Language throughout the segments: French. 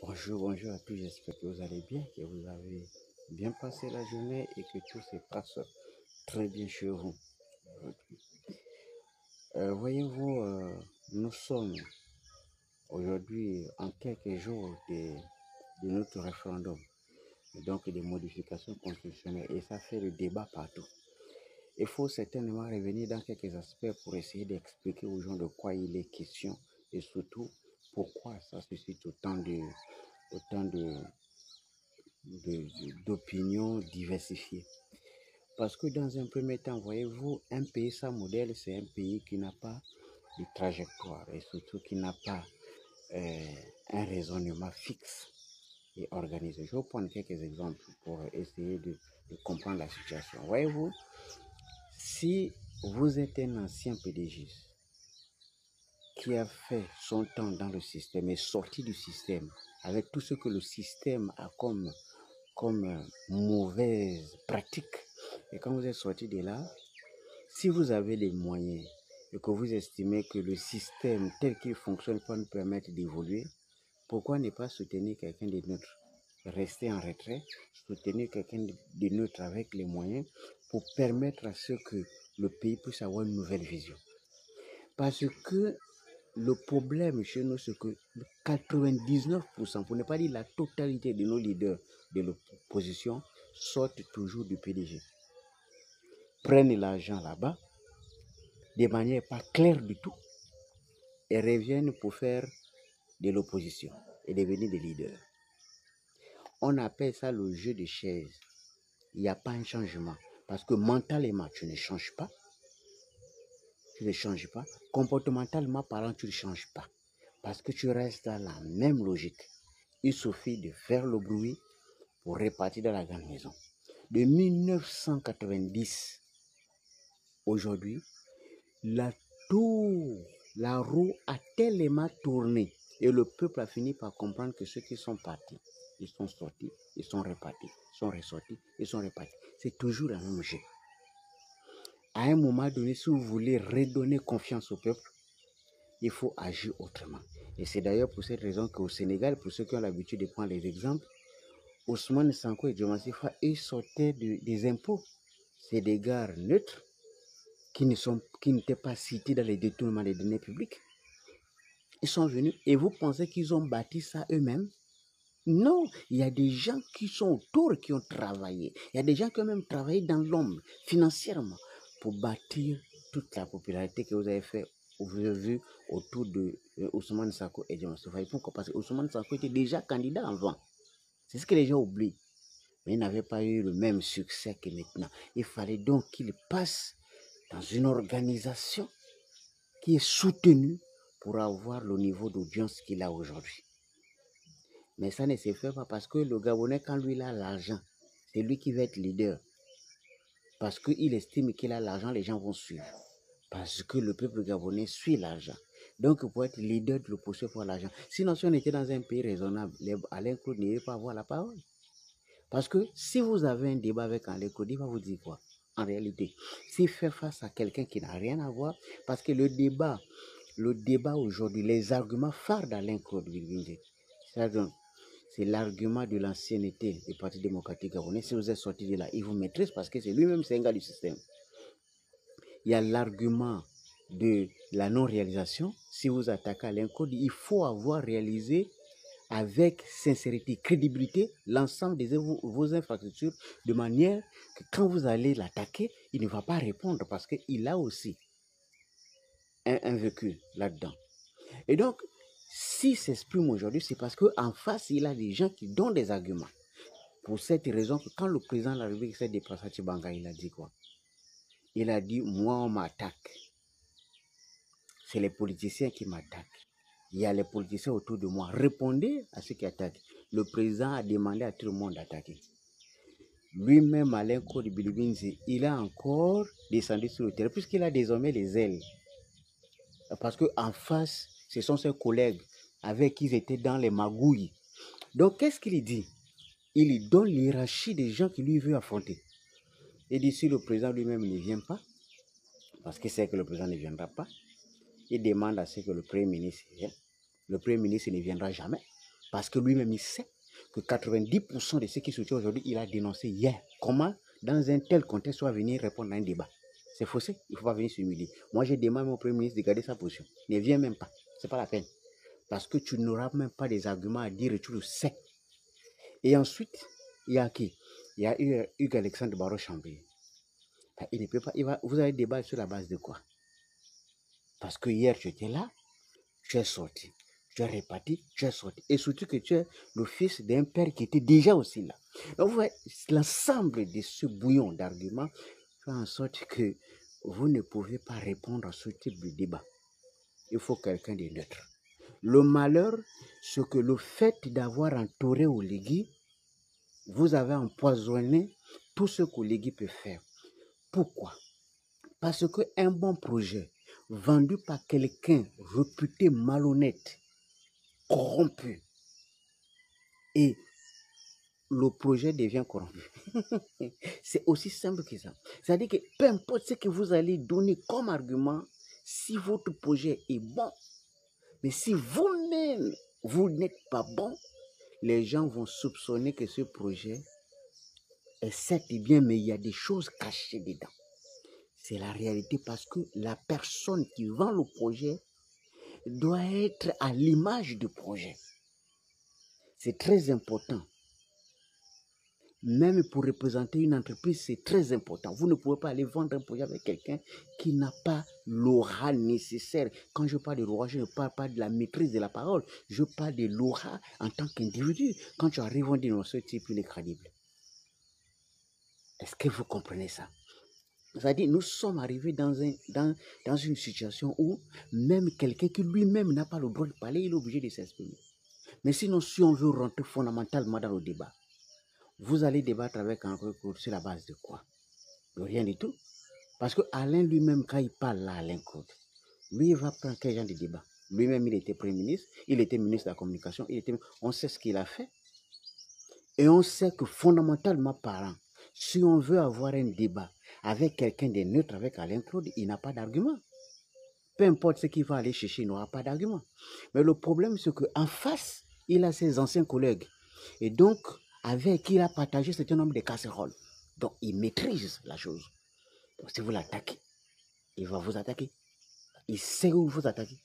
Bonjour, bonjour à tous, j'espère que vous allez bien, que vous avez bien passé la journée et que tout se passe très bien chez vous. Voyez-vous, nous sommes aujourd'hui en quelques jours de notre référendum, donc des modifications constitutionnelles, et ça fait le débat partout. Il faut certainement revenir dans quelques aspects pour essayer d'expliquer aux gens de quoi il est question et surtout pourquoi ça suscite autant d'opinions diversifiées. Parce que dans un premier temps, voyez-vous, un pays sans modèle, c'est un pays qui n'a pas de trajectoire et surtout qui n'a pas un raisonnement fixe et organisé. Je vais prendre quelques exemples pour essayer de comprendre la situation. Voyez-vous, si vous êtes un ancien PDG qui a fait son temps dans le système et sorti du système avec tout ce que le système a comme mauvaise pratique, et quand vous êtes sorti de là, si vous avez les moyens et que vous estimez que le système tel qu'il fonctionne peut nous permettre d'évoluer, pourquoi ne pas soutenir quelqu'un de neutre? Rester en retrait, soutenir quelqu'un de neutre avec les moyens pour permettre à ce que le pays puisse avoir une nouvelle vision. Parce que le problème chez nous, c'est que 99%, pour ne pas dire la totalité de nos leaders de l'opposition, sortent toujours du PDG. Prennent l'argent là-bas, de manière pas claire du tout, et reviennent pour faire de l'opposition et devenir des leaders. On appelle ça le jeu de chaises. Il n'y a pas un changement. Parce que mentalement, tu ne changes pas. Tu ne changes pas. Comportementalement parlant, tu ne changes pas. Parce que tu restes dans la même logique. Il suffit de faire le bruit pour repartir dans la grande maison. De 1990, aujourd'hui, la roue a tellement tourné et le peuple a fini par comprendre que ceux qui sont partis, ils sont sortis, ils sont repartis, ils sont ressortis, ils sont repartis. C'est toujours la même jeu. À un moment donné, si vous voulez redonner confiance au peuple, il faut agir autrement. Et c'est d'ailleurs pour cette raison qu'au Sénégal, pour ceux qui ont l'habitude de prendre les exemples, Ousmane Sanko et Diomaye Faye, ils sortaient des impôts. C'est des gars neutres qui n'étaient pas cités dans les détournements des deniers publics. Ils sont venus et vous pensez qu'ils ont bâti ça eux-mêmes? Non, il y a des gens qui sont autour qui ont travaillé. Il y a des gens qui ont même travaillé dans l'ombre financièrement pour bâtir toute la popularité que vous avez fait, vous avez vu autour de Ousmane Sanko et Diomaye Faye. Pourquoi? Parce que Ousmane Sanko était déjà candidat avant. C'est ce que les gens oublient. Mais il n'avait pas eu le même succès que maintenant. Il fallait donc qu'il passe dans une organisation qui est soutenue pour avoir le niveau d'audience qu'il a aujourd'hui. Mais ça ne se fait pas parce que le Gabonais, quand lui il a l'argent, c'est lui qui va être leader. Parce qu'il estime qu'il a l'argent, les gens vont suivre. Parce que le peuple gabonais suit l'argent. Donc, pour être leader de l'opposition, il faut l'argent. Sinon, si on était dans un pays raisonnable, Alain Claude n'irait pas avoir la parole. Parce que si vous avez un débat avec Alain Claude, il va vous dire quoi? En réalité, s'il fait face à quelqu'un qui n'a rien à voir, parce que le débat aujourd'hui, les arguments phares d'Alain Claude Bilbinge, c'est l'argument de l'ancienneté du Parti démocratique gabonais. Si vous êtes sorti de là, il vous maîtrise parce que c'est lui-même, c'est un gars du système. Il y a l'argument de la non-réalisation. Si vous attaquez Alain Claude, il faut avoir réalisé avec sincérité, crédibilité, l'ensemble de vos infrastructures, de manière que quand vous allez l'attaquer, il ne va pas répondre parce qu'il a aussi un vécu là-dedans. Et donc, s'il s'exprime aujourd'hui, c'est parce qu'en face, il a des gens qui donnent des arguments. Pour cette raison, que quand le président de la République s'est déplacé à Tchibanga, il a dit quoi? Il a dit, moi, on m'attaque. C'est les politiciens qui m'attaquent. Il y a les politiciens autour de moi. Répondez à ceux qui attaquent. Le président a demandé à tout le monde d'attaquer. Lui-même, Alain Claude Bilbinze, il a encore descendu sur le terrain, puisqu'il a désormais les ailes. Parce qu'en face, ce sont ses collègues avec qui ils étaient dans les magouilles. Donc, qu'est-ce qu'il dit? Il lui donne l'hiérarchie des gens qu'il lui veut affronter. Et d'ici, le président lui-même ne vient pas, parce qu'il sait que le président ne viendra pas. Il demande à ce que le Premier ministre vienne. Le Premier ministre ne viendra jamais. Parce que lui-même, il sait que 90% de ce qui se tient aujourd'hui, il a dénoncé hier. Comment, dans un tel contexte, on va venir répondre à un débat? C'est faussé, il ne faut pas venir s'humilier. Moi, j'ai demandé au Premier ministre de garder sa position. Ne viens même pas, ce n'est pas la peine. Parce que tu n'auras même pas des arguments à dire et tu le sais. Et ensuite, il y a qui? Il y a Hugues Alexandre Barrot-Chambly. Il ne peut pas, vous allez débattre sur la base de quoi? Parce que hier, tu étais là, tu es sorti, tu es réparti, tu es sorti. Et surtout que tu es le fils d'un père qui était déjà aussi là. Donc, vous voyez, l'ensemble de ce bouillon d'arguments fait en sorte que vous ne pouvez pas répondre à ce type de débat. Il faut quelqu'un de neutre. Le malheur, c'est que le fait d'avoir entouré Oligui, vous avez empoisonné tout ce qu'Oligui peut faire. Pourquoi? Parce qu'un bon projet vendu par quelqu'un réputé malhonnête, corrompu, et le projet devient corrompu. C'est aussi simple que ça. C'est-à-dire que peu importe ce que vous allez donner comme argument, si votre projet est bon, mais si vous-même, vous n'êtes pas bon, les gens vont soupçonner que ce projet est certes bien, mais il y a des choses cachées dedans. C'est la réalité parce que la personne qui vend le projet doit être à l'image du projet. C'est très important. Même pour représenter une entreprise, c'est très important. Vous ne pouvez pas aller vendre un projet avec quelqu'un qui n'a pas l'aura nécessaire. Quand je parle de l'aura, je ne parle pas de la maîtrise de la parole. Je parle de l'aura en tant qu'individu. Quand tu arrives, on dit non, ce type, il est crédible. Est-ce que vous comprenez ça? C'est-à-dire, nous sommes arrivés dans une situation où même quelqu'un qui lui-même n'a pas le droit de parler, il est obligé de s'exprimer. Mais sinon, si on veut rentrer fondamentalement dans le débat, vous allez débattre avec un recours sur la base de quoi? De rien du tout. Parce que Alain lui-même, quand il parle là, Alain Claude, lui, il va prendre quel genre de débat? Lui-même, il était Premier ministre, il était ministre de la Communication, on sait ce qu'il a fait. Et on sait que fondamentalement parlant, si on veut avoir un débat avec quelqu'un de neutre, avec Alain Claude, il n'a pas d'argument. Peu importe ce qu'il va aller chercher, il n'aura pas d'argument. Mais le problème, c'est qu'en face, il a ses anciens collègues. Et donc, avec qui il a partagé un certain nombre de casseroles. Donc, il maîtrise la chose. Donc, si vous l'attaquez, il va vous attaquer. Il sait où vous attaquer.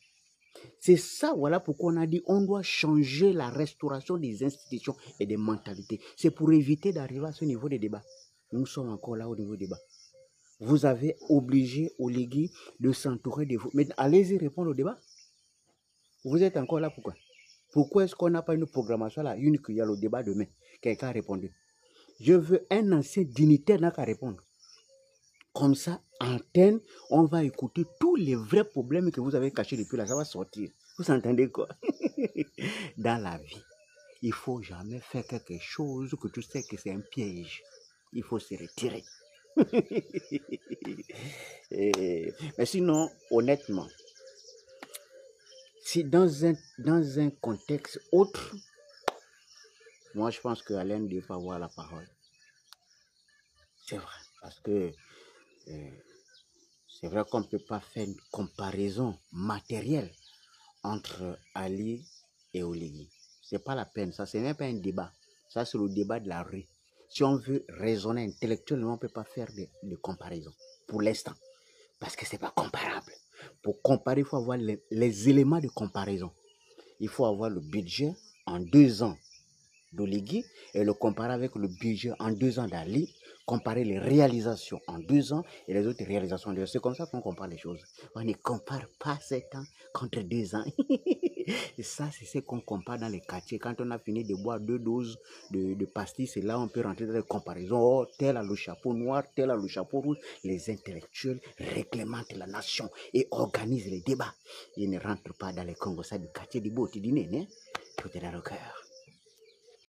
C'est ça, voilà pourquoi on a dit on doit changer la restauration des institutions et des mentalités. C'est pour éviter d'arriver à ce niveau de débat. Nous sommes encore là au niveau du débat. Vous avez obligé Oligui de s'entourer de vous. Mais allez-y répondre au débat. Vous êtes encore là pourquoi? Pourquoi est-ce qu'on n'a pas une programmation là, une qu'il y a le débat demain? Quelqu'un a répondu. Je veux un ancien dignitaire n'a qu'à répondre. Comme ça, antenne, on va écouter tous les vrais problèmes que vous avez cachés depuis là, ça va sortir. Vous entendez quoi? Dans la vie, il ne faut jamais faire quelque chose que tu sais que c'est un piège. Il faut se retirer. Mais sinon, honnêtement, si dans un contexte autre, moi je pense que Alain ne doit pas avoir la parole. C'est vrai, parce que c'est vrai qu'on ne peut pas faire une comparaison matérielle entre Ali et Oligui. Ce n'est pas la peine, ça, ce n'est pas un débat. Ça, c'est le débat de la rue. Si on veut raisonner intellectuellement, on ne peut pas faire de comparaison pour l'instant. Parce que ce n'est pas comparable. Pour comparer, il faut avoir les éléments de comparaison. Il faut avoir le budget en 2 ans d'Oligui et le comparer avec le budget en 2 ans d'Ali, comparer les réalisations en 2 ans et les autres réalisations en 2 ans. C'est comme ça qu'on compare les choses. On ne compare pas 7 ans contre 2 ans. Et ça, c'est ce qu'on compare dans les quartiers. Quand on a fini de boire 2 doses de pastilles, c'est là on peut rentrer dans les comparaisons. Oh, tel a le chapeau noir, tel a le chapeau rouge. Les intellectuels réglementent la nation et organisent les débats. Ils ne rentrent pas dans les conversations du quartier du beau, tu dis, tout est dans le cœur.